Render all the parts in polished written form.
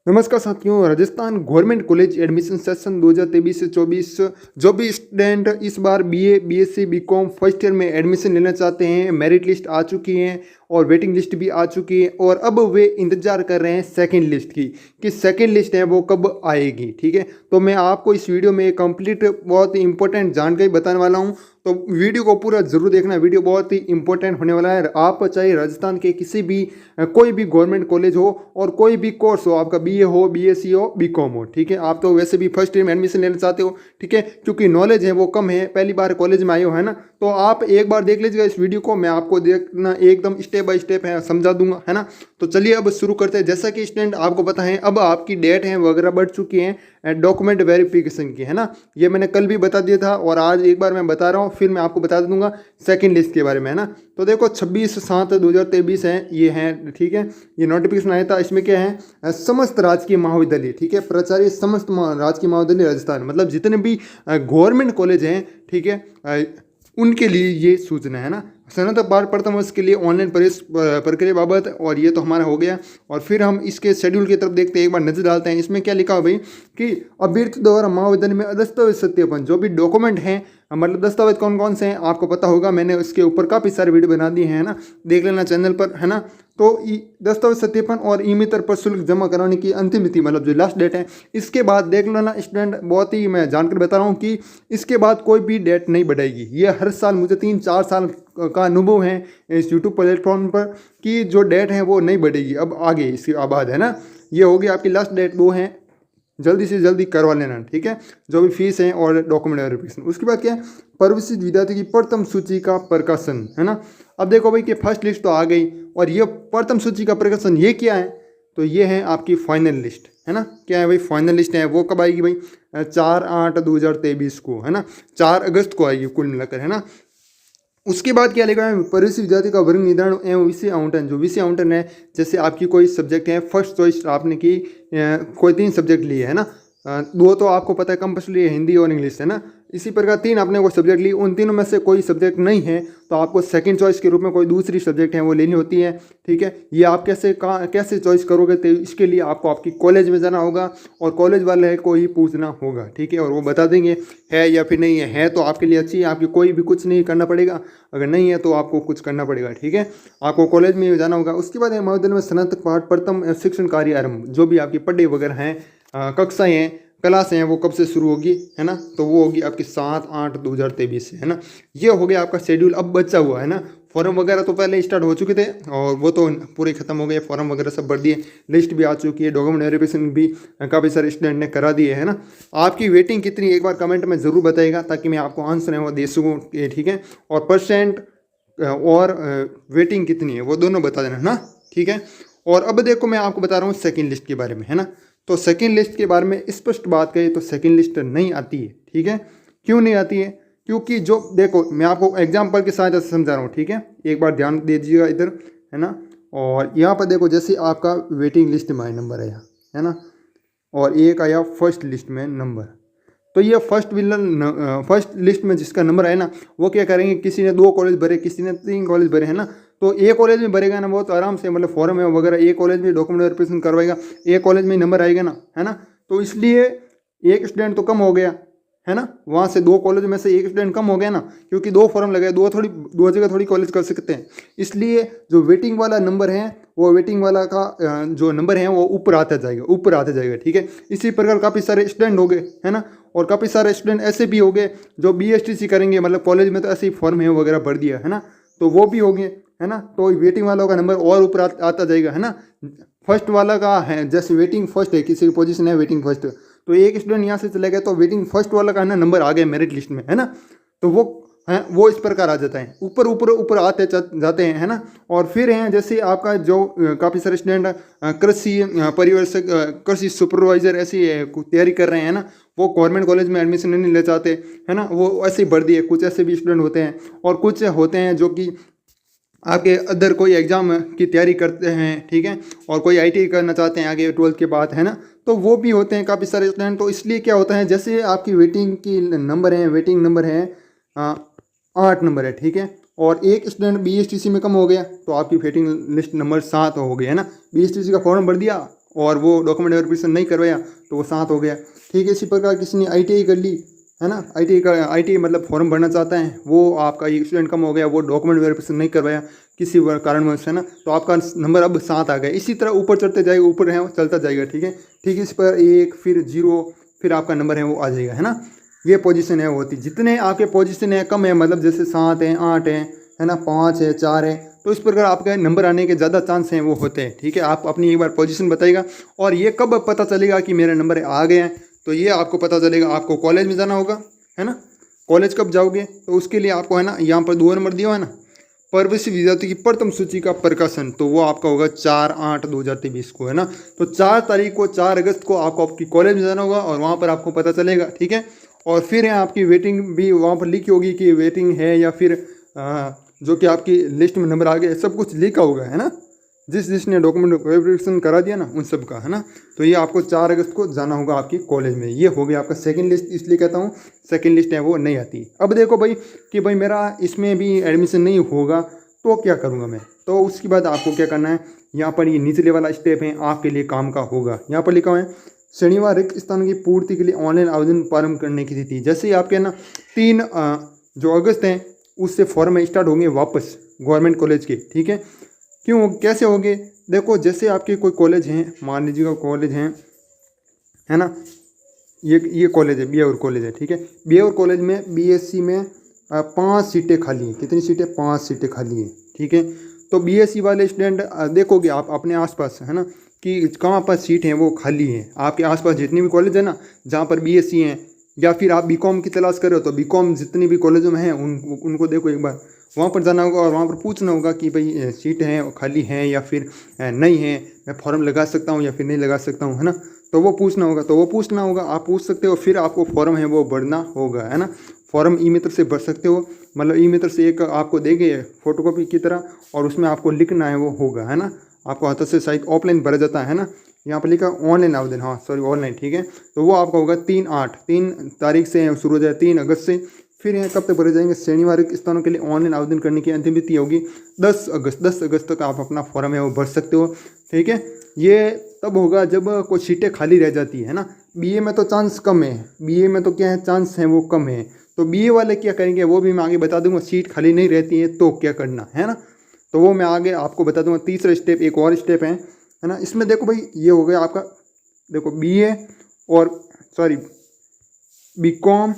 नमस्कार साथियों, Rajasthan government college admission session 2023 से 24 जो भी स्टूडेंट इस बार BA, BSc, BCom first year में एडमिशन लेना चाहते हैं, मेरिट लिस्ट आ चुकी है और वेटिंग लिस्ट भी आ चुकी है और अब वे इंतजार कर रहे हैं सेकंड लिस्ट की कि सेकंड लिस्ट है वो कब आएगी। ठीक है, तो मैं आपको इस वीडियो में कंप्लीट बहुत ही इंपॉर्टेंट जानकारी बताने वाला हूँ, तो वीडियो को पूरा जरूर देखना। वीडियो बहुत ही इंपॉर्टेंट होने वाला है। आप चाहे राजस्थान के किसी भी कोई भी गवर्नमेंट कॉलेज हो और कोई भी कोर्स हो, आपका बीए हो, बीएससी हो, बीकॉम हो, ठीक है, आप तो वैसे भी फर्स्ट ईयर में एडमिशन लेना चाहते हो, ठीक है, क्योंकि नॉलेज है वो कम है, पहली बार कॉलेज में आए हो, है ना, तो आप एक बार देख लीजिएगा इस वीडियो को। मैं आपको देखना एकदम स्टेप बाय स्टेप है समझा दूंगा, है ना। तो चलिए अब शुरू करते हैं। जैसा कि स्टूडेंट आपको पता है अब आपकी डेट है वगैरह बढ़ चुकी है डॉक्यूमेंट वेरिफिकेशन की, है ना। ये मैंने कल भी बता दिया था और आज एक बार मैं बता रहा हूँ, फिर मैं आपको बता दूंगा सेकंड लिस्ट के बारे में, है ना। तो देखो 26/7/2023 है ये है, ठीक है, ये नोटिफिकेशन आया था। इसमें क्या है, समस्त राजकीय महाविद्यालय, ठीक है, प्राचार्य समस्त राजकीय महाविद्यालय राजस्थान, मतलब जितने भी गवर्नमेंट कॉलेज हैं, ठीक है, उनके लिए ये सूचना है ना। स्नातक बार प्रथम वर्ष के लिए ऑनलाइन प्रवेश प्रक्रिया बाबत, और ये तो हमारा हो गया। और फिर हम इसके शेड्यूल की तरफ देखते हैं, एक बार नजर डालते हैं। इसमें क्या लिखा हो भाई कि अभ्यर्थी द्वारा महाविद्यालय में दस्तावेज सत्यापन, जो भी डॉक्यूमेंट हैं, मतलब दस्तावेज कौन कौन से हैं आपको पता होगा, मैंने उसके ऊपर काफ़ी सारे वीडियो बना दिए हैं ना, देख लेना चैनल पर, है ना। तो दस्तावेज सत्यापन और ई-मित्र पर शुल्क जमा कराने की अंतिम तिथि, मतलब जो लास्ट डेट है, इसके बाद देख लेना स्टूडेंट। बहुत ही मैं जानकर बता रहा हूँ कि इसके बाद कोई भी डेट नहीं बढ़ाएगी। ये हर साल, मुझे 3-4 साल का अनुभव है इस यूट्यूब प्लेटफॉर्म पर, कि जो डेट है वो नहीं बढ़ेगी अब आगे इसके बाद, है ना। ये होगी आपकी लास्ट डेट, वो है, जल्दी से जल्दी करवा लेना, ठीक है, जो भी फीस है और डॉक्यूमेंट वेरिफिकेशन। उसके बाद क्या है, प्रवेशित विद्यार्थी की प्रथम सूची का प्रकाशन, है ना। अब देखो भाई कि फर्स्ट लिस्ट तो आ गई और ये प्रथम सूची का प्रकाशन ये क्या है, तो ये है आपकी फाइनल लिस्ट, है ना। क्या है भाई, फाइनल लिस्ट है, वो कब आएगी भाई, 4/8/2023 को, है ना, 4 अगस्त को आएगी कुल मिलाकर, है ना। उसके बाद क्या लिखा है, प्रवेशित विद्यार्थी का वर्ग निर्धारण एवं विषय आवंटन। जो विषय आवंटन है, जैसे आपकी कोई सब्जेक्ट है, फर्स्ट चॉइस आपने की, कोई 3 सब्जेक्ट लिए, है ना, 2 तो आपको पता है कंपल्सरी है, हिंदी और इंग्लिश, है ना। इसी प्रकार 3 आपने वो सब्जेक्ट ली, उन तीनों में से कोई सब्जेक्ट नहीं है तो आपको सेकंड चॉइस के रूप में कोई दूसरी सब्जेक्ट है वो लेनी होती है, ठीक है। ये आप कैसे चॉइस करोगे, तो इसके लिए आपको आपकी कॉलेज में जाना होगा और कॉलेज वाले को ही पूछना होगा, ठीक है, और वो बता देंगे है या फिर नहीं है तो आपके लिए अच्छी है, आपकी कोई भी कुछ नहीं करना पड़ेगा, अगर नहीं है तो आपको कुछ करना पड़ेगा, ठीक है, आपको कॉलेज में जाना होगा। उसके बाद महाविद्यालय में स्नातक पाठ प्रथम शिक्षण कार्य आरंभ, जो भी आपकी पढ़ाई वगैरह हैं, कक्षाएँ हैं, क्लास हैं, वो कब से शुरू होगी, है ना, तो वो होगी आपकी 7/8/2023 से, है ना। ये हो गया आपका शेड्यूल। अब बचा हुआ है ना, फॉर्म वगैरह तो पहले स्टार्ट हो चुके थे और वो तो पूरे खत्म हो गए, फॉर्म वगैरह सब भर दिए, लिस्ट भी आ चुकी है, डॉक्यूमेंट वेरिफिकेशन भी काफ़ी सारे स्टूडेंट ने करा दिए, है ना। आपकी वेटिंग कितनी, एक बार कमेंट में ज़रूर बताइएगा ताकि मैं आपको आंसर है वो दे सकूँ, ठीक है, और परसेंट और वेटिंग कितनी है वो दोनों बता देना ना, ठीक है। और अब देखो मैं आपको बता रहा हूँ सेकेंड लिस्ट के बारे में, है ना। तो सेकंड लिस्ट के बारे में स्पष्ट बात करें तो सेकंड लिस्ट नहीं आती है, ठीक है। क्यों नहीं आती है, क्योंकि जो देखो मैं आपको एग्जांपल के साथ ऐसे समझा रहा हूँ, ठीक है, एक बार ध्यान दीजिएगा इधर, है ना। और यहाँ पर देखो जैसे आपका वेटिंग लिस्ट में नंबर आया, है ना, और एक आया फर्स्ट लिस्ट में नंबर, तो ये फर्स्ट लिस्ट में जिसका नंबर है ना, वो क्या करेंगे, किसी ने 2 कॉलेज भरे, किसी ने 3 कॉलेज भरे, है ना, तो एक कॉलेज में भरेगा ना वो तो आराम से, मतलब फॉर्म है वगैरह एक कॉलेज में डॉक्यूमेंट वेरिफिकेशन करवाएगा, एक कॉलेज में नंबर आएगा ना, है ना। तो इसलिए एक स्टूडेंट तो कम हो गया, है ना, वहाँ से 2 कॉलेज में से एक स्टूडेंट कम हो गया ना, क्योंकि 2 फॉर्म लगे, 2 जगह थोड़ी कॉलेज कर सकते हैं। इसलिए जो वेटिंग वाला नंबर है, वो वेटिंग वाला का जो नंबर है वो ऊपर आता जाएगा, ठीक है। इसी प्रकार काफ़ी सारे स्टूडेंट हो गए, है ना, और काफ़ी सारे स्टूडेंट ऐसे भी हो गए जो BSTC करेंगे, मतलब कॉलेज में तो ऐसे ही फॉर्म है वगैरह भर दिया, है ना, तो वो भी हो गए, है ना। तो वेटिंग वालों का नंबर और ऊपर आता जाएगा, है ना। फर्स्ट वाला का है, जैसे वेटिंग फर्स्ट है, किसी की पोजीशन है वेटिंग फर्स्ट, तो एक स्टूडेंट यहाँ से चले गए तो वेटिंग फर्स्ट वाला का है ना नंबर आ गया मेरिट लिस्ट में, है ना, तो वो इस प्रकार आ जाता है, ऊपर ऊपर ऊपर आते जाते हैं, है ना। और फिर हैं जैसे आपका जो काफ़ी सारे स्टूडेंट कृषि परिवर्तक, कृषि सुपरवाइजर ऐसी तैयारी कर रहे हैं ना, वो गवर्नमेंट कॉलेज में एडमिशन नहीं ले चाहते, है ना, वो ऐसे ही भर दिए। कुछ ऐसे भी स्टूडेंट होते हैं और कुछ होते हैं जो कि आपके अदर कोई एग्ज़ाम की तैयारी करते हैं, ठीक है, और कोई ITI करना चाहते हैं आगे 12th के बाद, है ना, तो वो भी होते हैं काफ़ी सारे स्टूडेंट। तो इसलिए क्या होता है, जैसे आपकी वेटिंग की नंबर है, वेटिंग नंबर है 8 नंबर है, ठीक है, और एक स्टूडेंट BSTC में कम हो गया तो आपकी वेटिंग लिस्ट नंबर 7 हो गई, है ना। BSTC का फॉर्म भर दिया और वो डॉक्यूमेंट वेरिफिकेशन नहीं करवाया तो वो 7 हो गया। ठीक है, इसी प्रकार किसी ने ITI कर ली है ना, ITI मतलब फॉर्म भरना चाहता है, वो आपका एक स्टूडेंट कम हो गया, वो डॉक्यूमेंट वेरिफिकेशन नहीं करवाया किसी कारणवश है ना, तो आपका नंबर अब 7 आ गया। इसी तरह ऊपर चढ़ते जाएगा, ऊपर है वो चलता जाएगा। ठीक है, इस पर 1 फिर 0 फिर आपका नंबर है वो आ जाएगा है ना। ये पोजीशन है वो होती, जितने आपके पोजीशन है कम है, मतलब जैसे 7 है 8 है ना, 5 है 4 है, तो इस प्रकार आपका नंबर आने के ज़्यादा चांस हैं वो होते हैं। ठीक है, आप अपनी एक बार पोजीशन बताइएगा। और ये कब पता चलेगा कि मेरा नंबर आ गया है, तो ये आपको पता चलेगा, आपको कॉलेज में जाना होगा है ना। कॉलेज कब जाओगे, तो उसके लिए आपको है ना, यहाँ पर 2 नंबर दिया हुआ है ना, प्रवेशित विद्यार्थी की प्रथम सूची का प्रकाशन, तो वो आपका होगा 4/8/2023 को है ना। तो 4 तारीख को 4 अगस्त को आपको आपकी कॉलेज में जाना होगा और वहाँ पर आपको पता चलेगा। ठीक है, और फिर है आपकी वेटिंग भी वहाँ पर लिखी होगी कि वेटिंग है या फिर जो कि आपकी लिस्ट में नंबर आ गए, सब कुछ लिखा होगा है ना, जिसने डॉक्यूमेंट वेरिफिकेशन करा दिया ना उन सब का है ना। तो ये आपको 4 अगस्त को जाना होगा आपकी कॉलेज में। ये हो गया आपका सेकंड लिस्ट, इसलिए कहता हूँ सेकंड लिस्ट है वो नहीं आती। अब देखो भाई कि भाई मेरा इसमें भी एडमिशन नहीं होगा तो क्या करूँगा मैं, तो उसके बाद आपको क्या करना है, यहाँ पर ये निचले वाला स्टेप है आपके लिए काम का होगा। यहाँ पर लिखा हुआ है शनिवार रिक्त स्थान की पूर्ति के लिए ऑनलाइन आवेदन प्रारंभ करने की तिथि, जैसे ही आपके ना 3 जो अगस्त हैं उससे फॉर्म स्टार्ट होंगे वापस गवर्नमेंट कॉलेज के। ठीक है, क्यों कैसे होंगे, देखो जैसे आपके कोई कॉलेज हैं, मान लीजिएगा कॉलेज हैं है ना, ये कॉलेज है BA कॉलेज है। ठीक है, BA कॉलेज में BSc में 5 सीटें खाली हैं। कितनी सीटें, 5 सीटें खाली हैं। ठीक है, तो BSc वाले स्टूडेंट देखोगे आप अपने आसपास है ना कि कहाँ पर सीट हैं वो खाली हैं। आपके आसपास जितनी भी कॉलेज है ना जहाँ पर BSc हैं, या फिर आप BCom की तलाश कर रहे हो तो BCom जितनी भी कॉलेजों में हैं उनको देखो एक बार, वहाँ पर जाना होगा और वहाँ पर पूछना होगा कि भाई सीट हैं खाली हैं या फिर नहीं है, मैं फॉर्म लगा सकता हूँ या फिर नहीं लगा सकता हूँ है ना। तो वो पूछना होगा, आप पूछ सकते हो, फिर आपको फॉर्म है वो भरना होगा है ना। फॉर्म ई-मित्र से भर सकते हो, मतलब ई-मित्र से एक आपको देंगे फोटोकॉपी की तरह और उसमें आपको लिखना है वो होगा है ना। आपको हाथ से शायद ऑफलाइन भरा जाता है ना, यहाँ पर लिखा ऑनलाइन आवेदन, हाँ सॉरी ऑनलाइन। ठीक है, तो वो आपका होगा 3 तारीख से शुरू हो जाए, 3 अगस्त से। फिर यहाँ कब तक भरे जाएंगे, शनिवार के स्थानों के लिए ऑनलाइन आवेदन करने की अंतिम तिथि होगी 10 अगस्त। 10 अगस्त तक आप अपना फॉर्म है वो भर सकते हो। ठीक है, ये तब होगा जब कोई सीटें खाली रह जाती है ना। BA में तो चांस कम है, BA में तो क्या है चांस है वो कम है, तो BA वाले क्या करेंगे वो भी मैं आगे बता दूंगा। सीट खाली नहीं रहती है तो क्या करना है ना, तो वो मैं आगे आपको बता दूंगा। तीसरा स्टेप, एक और स्टेप है ना, इसमें देखो भाई ये हो गया आपका, देखो BA और सॉरी BCom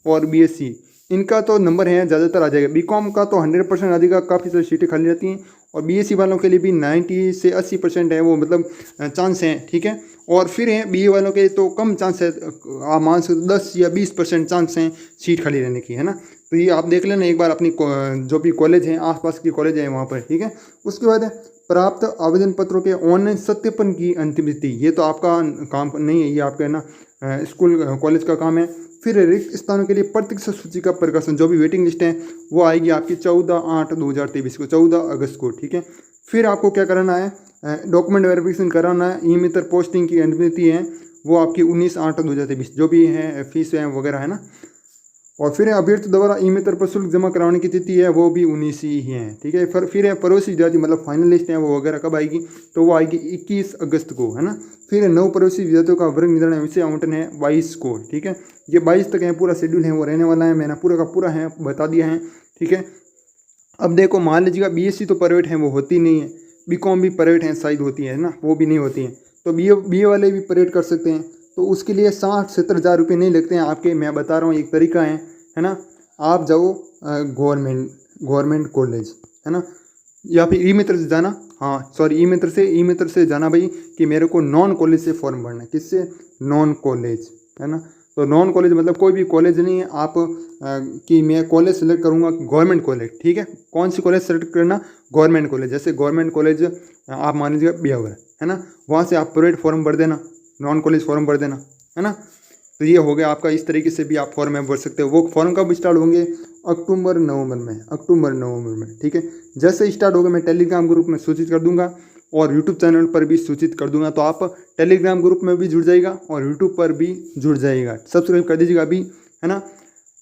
और BSc इनका तो नंबर है ज़्यादातर आ जाएगा। BCom का तो 100% आ जाएगा, काफ़ी सारी सीटें खाली रहती हैं, और BSc वालों के लिए भी 90 से 80% है वो, मतलब चांस हैं। ठीक है, और फिर है BA वालों के तो कम चांस है, आप मान सकते 10 या 20% चांस हैं सीट खाली रहने की है ना। तो ये आप देख लेना एक बार अपनी जो भी कॉलेज हैं आसपास की कॉलेज हैं वहाँ पर। ठीक है, उसके बाद प्राप्त आवेदन पत्रों के ऑनलाइन सत्यापन की अंतिम तिथि, ये तो आपका काम नहीं है, ये आपका है ना स्कूल कॉलेज का काम है। फिर रिक्त स्थानों के लिए प्रतीक्षा सूची का प्रकाशन, जो भी वेटिंग लिस्ट है वो आएगी आपकी 14/8/2023 को, 14 अगस्त को। ठीक है, फिर आपको क्या कराना है, डॉक्यूमेंट वेरिफिकेशन कराना है। ई-मित्र पोस्टिंग की अनुमति है वो आपकी 19/8/2023, जो भी है फीस है वगैरह है ना। और फिर अभ्यर्थी द्वारा ई-मित्र पर शुल्क जमा कराने की तिथि है वो भी 19 ही है। ठीक है, फिर है प्रवेश विद्यार्थी मतलब फाइनल लिस्ट है वो वगैरह कब आएगी, तो वो आएगी 21 अगस्त को है ना। फिर नव प्रवेशी विद्यार्थियों का वर्ग निर्धारण विषय आवंटन है 22 को। ठीक है, ये 22 तक है, पूरा शेड्यूल है वो रहने वाला है, मैंने पूरा का पूरा है बता दिया है। ठीक है, अब देखो मान लीजिएगा BSc तो प्राइवेट है वो होती नहीं है, BCom भी प्राइवेट है शायद होती है ना, वो भी नहीं होती है, तो BA वाले भी प्राइवेट कर सकते हैं। तो उसके लिए 60-70 हज़ार रुपये नहीं लगते हैं आपके, मैं बता रहा हूँ एक तरीका है ना। आप जाओ गवर्नमेंट कॉलेज है ना, या फिर ई-मित्र से जाना, हाँ सॉरी ई-मित्र से जाना भाई कि मेरे को नॉन कॉलेज से फॉर्म भरना है, किससे, नॉन कॉलेज है ना। तो नॉन कॉलेज मतलब कोई भी कॉलेज नहीं है आप कि मैं कॉलेज सेलेक्ट करूँगा गवर्नमेंट कॉलेज। ठीक है, कौन सी कॉलेज सेलेक्ट करना, गवर्नमेंट कॉलेज। जैसे गवर्नमेंट कॉलेज आप मान लीजिए BA है ना, वहाँ से आप प्राइवेट फॉर्म भर देना, नॉन कॉलेज फॉर्म भर देना है ना। तो ये हो गया आपका, इस तरीके से भी आप फॉर्म में भर सकते हो। वो फॉर्म कब स्टार्ट होंगे, अक्टूबर नवंबर में। ठीक है, जैसे स्टार्ट होगा मैं टेलीग्राम ग्रुप में सूचित कर दूंगा और यूट्यूब चैनल पर भी सूचित कर दूंगा, तो आप टेलीग्राम ग्रुप में भी जुड़ जाएगा और यूट्यूब पर भी जुड़ जाएगा, सब्सक्राइब कर दीजिएगा अभी है ना।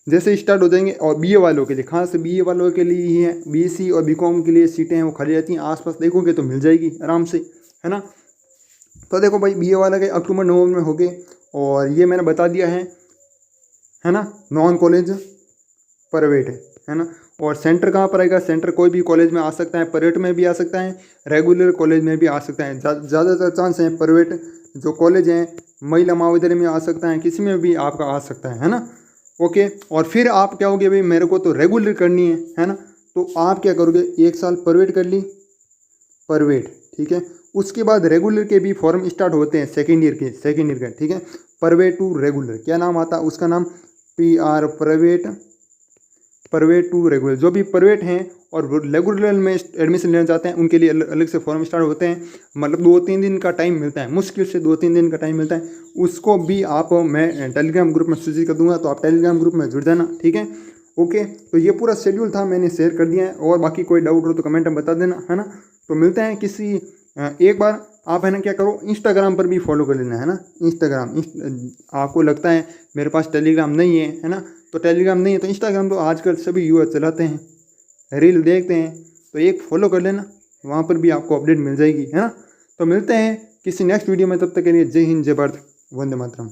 जैसे स्टार्ट हो जाएंगे, और BA वालों के लिए, खास BA वालों के लिए ही है, BSc और BCom के लिए सीटें हैं वो खाली रहती हैं, आसपास देखोगे तो मिल जाएगी आराम से है ना। तो देखो भाई BA वाला के अक्टूबर नवंबर में हो गए, और ये मैंने बता दिया है ना, नॉन कॉलेज प्राइवेट है ना। और सेंटर कहाँ पर आएगा, सेंटर कोई भी कॉलेज में आ सकता है, प्राइवेट में भी आ सकता है, रेगुलर कॉलेज में भी आ सकता है। ज़्यादातर चांस है प्राइवेट जो कॉलेज हैं, महिला महाविद्यालय में आ सकता है, किसी में भी आपका आ सकता है ना। ओके, और फिर आप क्या होगे भाई, मेरे को तो रेगुलर करनी है ना, तो आप क्या करोगे, 1 साल प्राइवेट कर ली, प्राइवेट, ठीक है। उसके बाद रेगुलर के भी फॉर्म स्टार्ट होते हैं सेकेंड ईयर के, ठीक है। प्राइवेट टू रेगुलर क्या नाम आता है उसका, नाम PR, प्राइवेट टू रेगुलर। जो भी प्राइवेट हैं और रेगुलर में एडमिशन लेना चाहते हैं उनके लिए अलग से फॉर्म स्टार्ट होते हैं, मतलब 2-3 दिन का टाइम मिलता है, मुश्किल से 2-3 दिन का टाइम मिलता है। उसको भी आप मैं टेलीग्राम ग्रुप में सूचित कर दूंगा, तो आप टेलीग्राम ग्रुप में जुड़ जाना, ठीक है। ओके, तो ये पूरा शेड्यूल था, मैंने शेयर कर दिया है, और बाकी कोई डाउट हो तो कमेंट में बता देना, है ना। तो मिलते हैं किसी एक बार आप है ना क्या करो, इंस्टाग्राम पर भी फॉलो कर लेना, है ना। आपको लगता है मेरे पास टेलीग्राम नहीं है ना, तो टेलीग्राम नहीं है तो इंस्टाग्राम तो आजकल सभी यूज़र चलाते हैं, रील देखते हैं, तो एक फॉलो कर लेना, वहाँ पर भी आपको अपडेट मिल जाएगी, है ना। तो मिलते हैं किसी नेक्स्ट वीडियो में, तब तक के लिए जय हिंद, जय भारत, वंदे मातरम।